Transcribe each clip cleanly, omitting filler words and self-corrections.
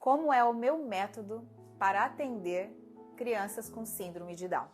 como é o meu método para atender crianças com síndrome de Down.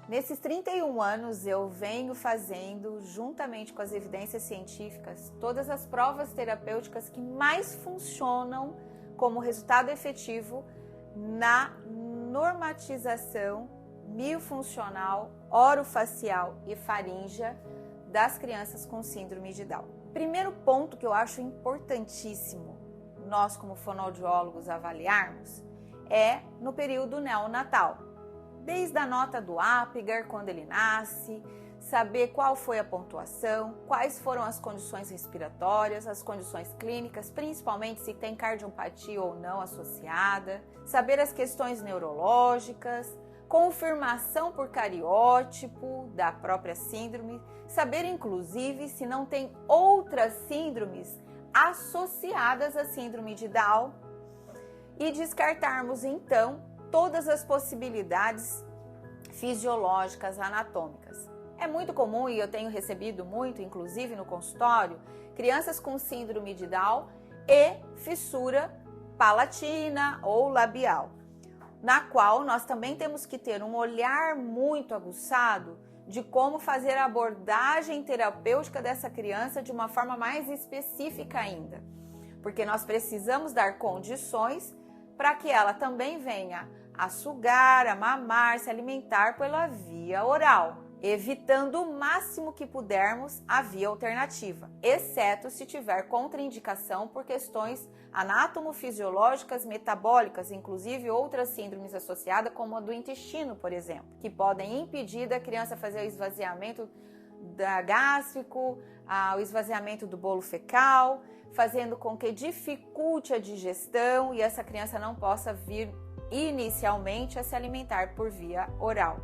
Nesses 31 anos, eu venho fazendo, juntamente com as evidências científicas, todas as provas terapêuticas que mais funcionam como resultado efetivo na normatização miofuncional, orofacial e faríngea das crianças com síndrome de Down. Primeiro ponto que eu acho importantíssimo nós, como fonoaudiólogos, avaliarmos é no período neonatal. Desde a nota do Apgar, quando ele nasce, saber qual foi a pontuação, quais foram as condições respiratórias, as condições clínicas, principalmente se tem cardiopatia ou não associada, saber as questões neurológicas, confirmação por cariótipo da própria síndrome, saber inclusive se não tem outras síndromes associadas à síndrome de Down e descartarmos então todas as possibilidades fisiológicas, anatômicas. É muito comum, e eu tenho recebido muito, inclusive no consultório, crianças com síndrome de Down e fissura palatina ou labial, na qual nós também temos que ter um olhar muito aguçado de como fazer a abordagem terapêutica dessa criança de uma forma mais específica ainda, porque nós precisamos dar condições para que ela também venha a sugar, a mamar, se alimentar pela via oral, evitando o máximo que pudermos a via alternativa, exceto se tiver contraindicação por questões anatomofisiológicas, metabólicas, inclusive outras síndromes associadas, como a do intestino, por exemplo, que podem impedir da criança fazer o esvaziamento gástrico, o esvaziamento do bolo fecal, fazendo com que dificulte a digestão e essa criança não possa vir inicialmente a se alimentar por via oral.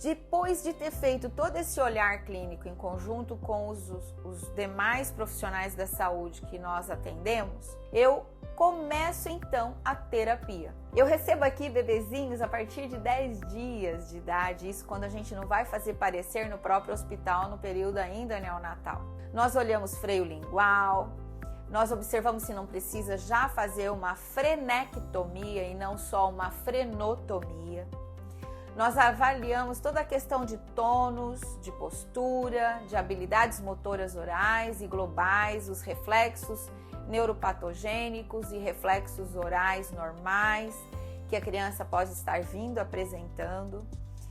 Depois de ter feito todo esse olhar clínico em conjunto com os demais profissionais da saúde que nós atendemos, eu começo então a terapia. Eu recebo aqui bebezinhos a partir de 10 dias de idade, isso quando a gente não vai fazer parecer no próprio hospital no período ainda neonatal. Nós olhamos freio lingual, nós observamos se não precisa já fazer uma frenectomia e não só uma frenotomia. Nós avaliamos toda a questão de tônus, de postura, de habilidades motoras orais e globais, os reflexos neuropatogênicos e reflexos orais normais que a criança pode estar vindo apresentando.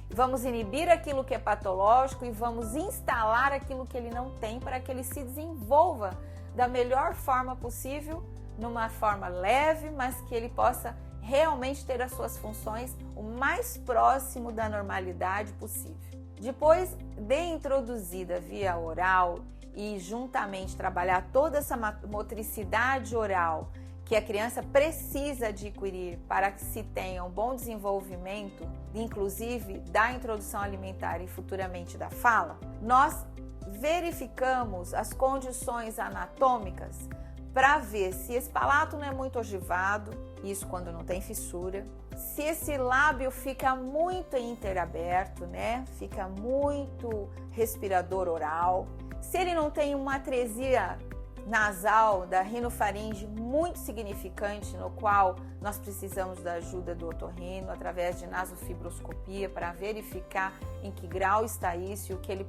Vamos inibir aquilo que é patológico e vamos instalar aquilo que ele não tem para que ele se desenvolva da melhor forma possível, numa forma leve, mas que ele possa realmente ter as suas funções o mais próximo da normalidade possível. Depois de introduzida via oral e juntamente trabalhar toda essa motricidade oral que a criança precisa adquirir para que se tenha um bom desenvolvimento, inclusive da introdução alimentar e futuramente da fala, nós verificamos as condições anatômicas para ver se esse palato não é muito ogivado, isso quando não tem fissura, se esse lábio fica muito interaberto, né? Fica muito respirador oral, se ele não tem uma atresia nasal da rinofaringe muito significante, no qual nós precisamos da ajuda do otorrino através de nasofibroscopia para verificar em que grau está isso e o que ele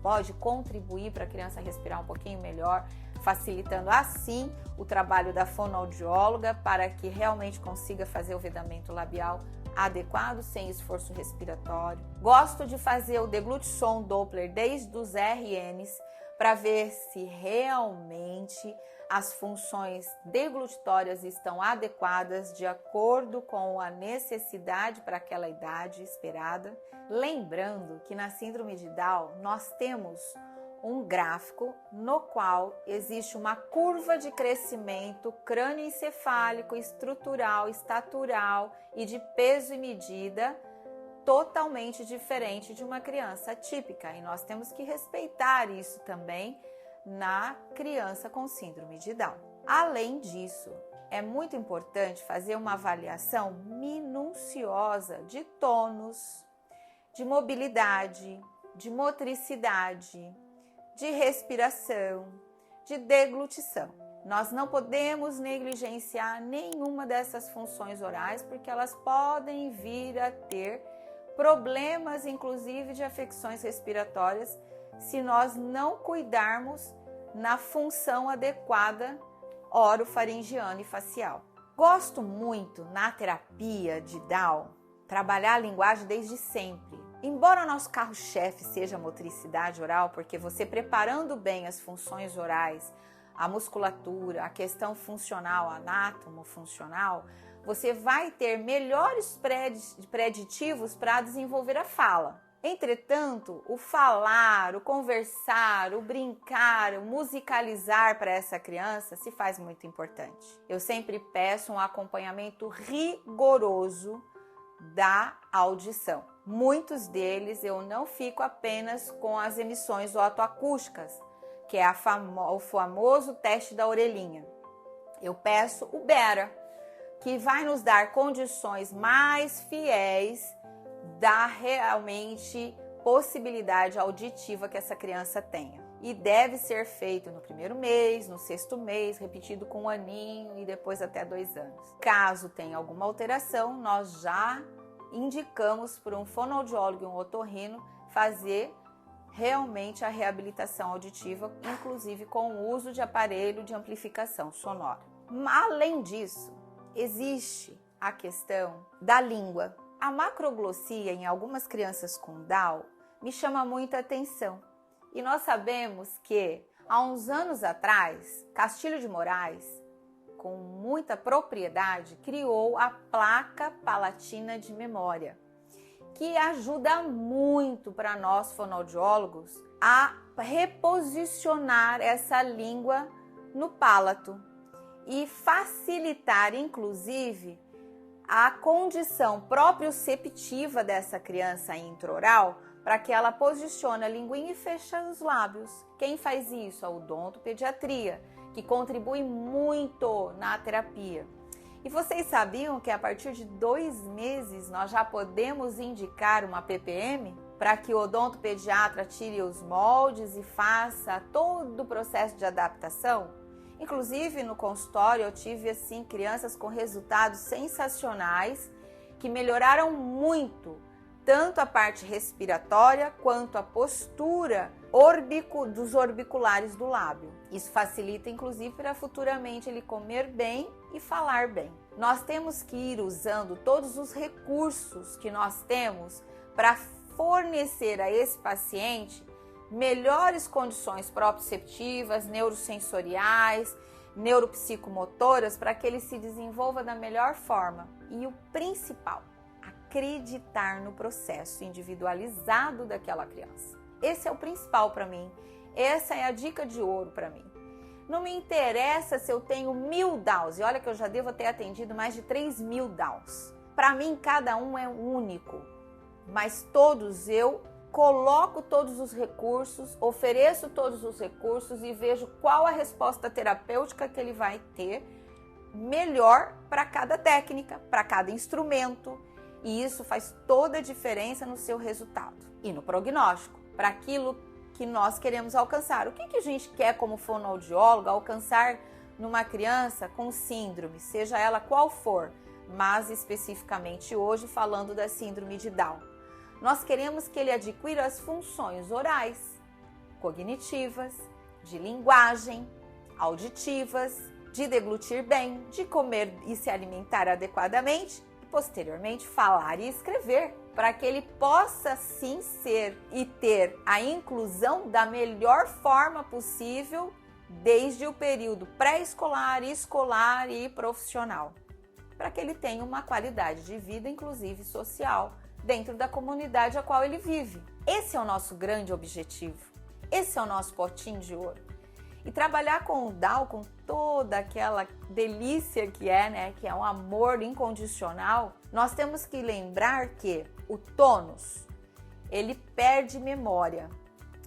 pode contribuir para a criança respirar um pouquinho melhor, facilitando assim o trabalho da fonoaudióloga para que realmente consiga fazer o vedamento labial adequado, sem esforço respiratório. Gosto de fazer o deglutisson Doppler desde os RNs para ver se realmente as funções deglutitórias estão adequadas de acordo com a necessidade para aquela idade esperada. Lembrando que na síndrome de Down nós temos um gráfico no qual existe uma curva de crescimento crânioencefálico, estrutural, estatural e de peso e medida totalmente diferente de uma criança típica, e nós temos que respeitar isso também na criança com síndrome de Down. Além disso, é muito importante fazer uma avaliação minuciosa de tônus, de mobilidade, de motricidade, de respiração, de deglutição. Nós não podemos negligenciar nenhuma dessas funções orais, porque elas podem vir a ter problemas, inclusive de afecções respiratórias, se nós não cuidarmos na função adequada orofaringiana e facial. Gosto muito, na terapia de Down, trabalhar a linguagem desde sempre. Embora o nosso carro-chefe seja a motricidade oral, porque você preparando bem as funções orais, a musculatura, a questão funcional, anátomo-funcional, você vai ter melhores preditivos para desenvolver a fala. Entretanto, o falar, o conversar, o brincar, o musicalizar para essa criança se faz muito importante. Eu sempre peço um acompanhamento rigoroso da audição. Muitos deles eu não fico apenas com as emissões otoacústicas, que é o famoso teste da orelhinha. Eu peço o Bera, que vai nos dar condições mais fiéis da realmente possibilidade auditiva que essa criança tenha. E deve ser feito no primeiro mês, no sexto mês, repetido com 1 aninho e depois até 2 anos. Caso tenha alguma alteração, nós já indicamos para um fonoaudiólogo e um otorrino fazer realmente a reabilitação auditiva, inclusive com o uso de aparelho de amplificação sonora. Além disso, existe a questão da língua. A macroglossia em algumas crianças com Down me chama muita atenção. E nós sabemos que, há uns anos atrás, Castilho de Moraes, com muita propriedade, criou a placa palatina de memória, que ajuda muito para nós fonoaudiólogos a reposicionar essa língua no palato e facilitar, inclusive, a condição proprioceptiva dessa criança intraoral para que ela posicione a linguinha e feche os lábios. Quem faz isso? A odontopediatria, que contribui muito na terapia. E vocês sabiam que a partir de 2 meses nós já podemos indicar uma PPM para que o odontopediatra tire os moldes e faça todo o processo de adaptação? Inclusive no consultório eu tive assim crianças com resultados sensacionais que melhoraram muito, tanto a parte respiratória quanto a postura dos orbiculares do lábio. Isso facilita inclusive para futuramente ele comer bem e falar bem. Nós temos que ir usando todos os recursos que nós temos para fornecer a esse paciente melhores condições proprioceptivas, neurosensoriais, neuropsicomotoras, para que ele se desenvolva da melhor forma. E o principal, acreditar no processo individualizado daquela criança. Esse é o principal para mim. Essa é a dica de ouro para mim. Não me interessa se eu tenho 1000 Downs, e olha que eu já devo ter atendido mais de 3.000 Downs. Para mim, cada um é único, mas todos eu coloco todos os recursos, ofereço todos os recursos e vejo qual a resposta terapêutica que ele vai ter melhor para cada técnica, para cada instrumento, e isso faz toda a diferença no seu resultado e no prognóstico, para aquilo que nós queremos alcançar. O que a gente quer como fonoaudiólogo alcançar numa criança com síndrome, seja ela qual for, mas especificamente hoje falando da síndrome de Down. Nós queremos que ele adquira as funções orais, cognitivas, de linguagem, auditivas, de deglutir bem, de comer e se alimentar adequadamente e, posteriormente, falar e escrever, para que ele possa sim ser e ter a inclusão da melhor forma possível desde o período pré-escolar, escolar e profissional, para que ele tenha uma qualidade de vida, inclusive social, dentro da comunidade a qual ele vive. Esse é o nosso grande objetivo. Esse é o nosso potinho de ouro. E trabalhar com o Down, com toda aquela delícia que é, né, que é um amor incondicional, nós temos que lembrar que o tônus, ele perde memória.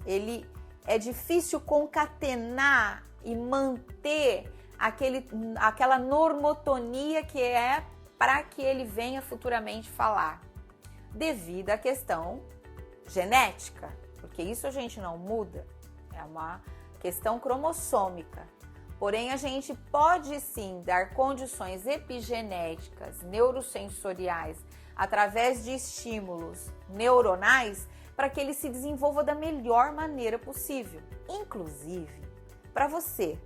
Ele é difícil concatenar e manter aquela normotonia que é para que ele venha futuramente falar, devido à questão genética, porque isso a gente não muda, é uma questão cromossômica. Porém, a gente pode sim dar condições epigenéticas, neurosensoriais, através de estímulos neuronais, para que ele se desenvolva da melhor maneira possível. Inclusive, para você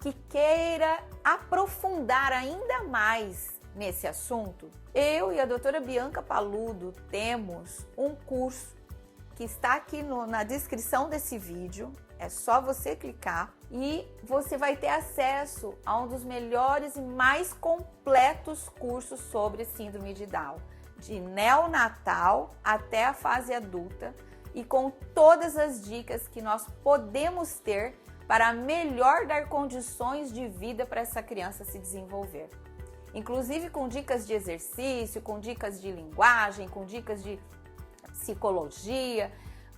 que queira aprofundar ainda mais nesse assunto, eu e a doutora Bianca Paludo temos um curso que está aqui na descrição desse vídeo. É só você clicar e você vai ter acesso a um dos melhores e mais completos cursos sobre síndrome de Down, de neonatal até a fase adulta, e com todas as dicas que nós podemos ter para melhor dar condições de vida para essa criança se desenvolver. Inclusive com dicas de exercício, com dicas de linguagem, com dicas de psicologia,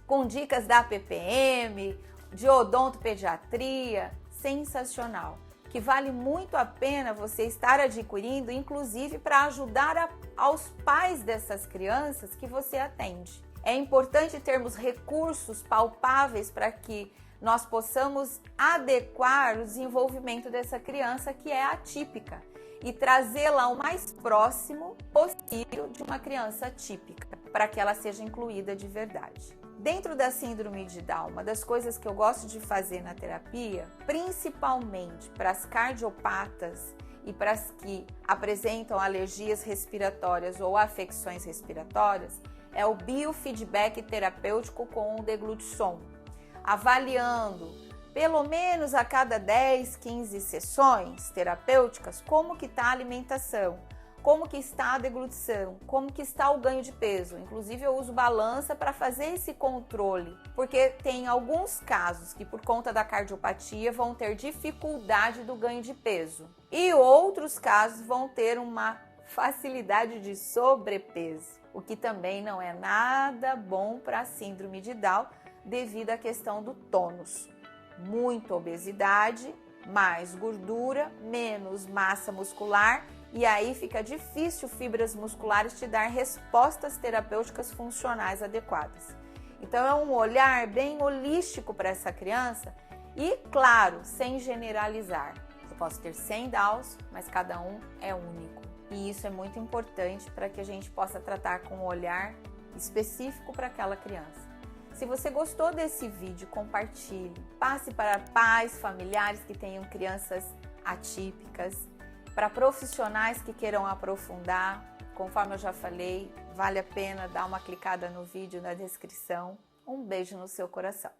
com dicas da PPM, de odontopediatria, sensacional, que vale muito a pena você estar adquirindo, inclusive para ajudar aos pais dessas crianças que você atende. É importante termos recursos palpáveis para que nós possamos adequar o desenvolvimento dessa criança que é atípica e trazê-la o mais próximo possível de uma criança típica, para que ela seja incluída de verdade. Dentro da síndrome de Down, uma das coisas que eu gosto de fazer na terapia, principalmente para as cardiopatas e para as que apresentam alergias respiratórias ou afecções respiratórias, é o biofeedback terapêutico com o deglutition, avaliando pelo menos a cada 10, 15 sessões terapêuticas como que está a alimentação, como que está a deglutição, como que está o ganho de peso. Inclusive eu uso balança para fazer esse controle, porque tem alguns casos que por conta da cardiopatia vão ter dificuldade do ganho de peso e outros casos vão ter uma facilidade de sobrepeso, o que também não é nada bom para a síndrome de Down devido à questão do tônus. Muita obesidade, mais gordura, menos massa muscular, e aí fica difícil fibras musculares te dar respostas terapêuticas funcionais adequadas. Então é um olhar bem holístico para essa criança e, claro, sem generalizar. Eu posso ter 100 Downs, mas cada um é único. E isso é muito importante para que a gente possa tratar com um olhar específico para aquela criança. Se você gostou desse vídeo, compartilhe. Passe para pais, familiares que tenham crianças atípicas, para profissionais que queiram aprofundar. Conforme eu já falei, vale a pena dar uma clicada no vídeo na descrição. Um beijo no seu coração.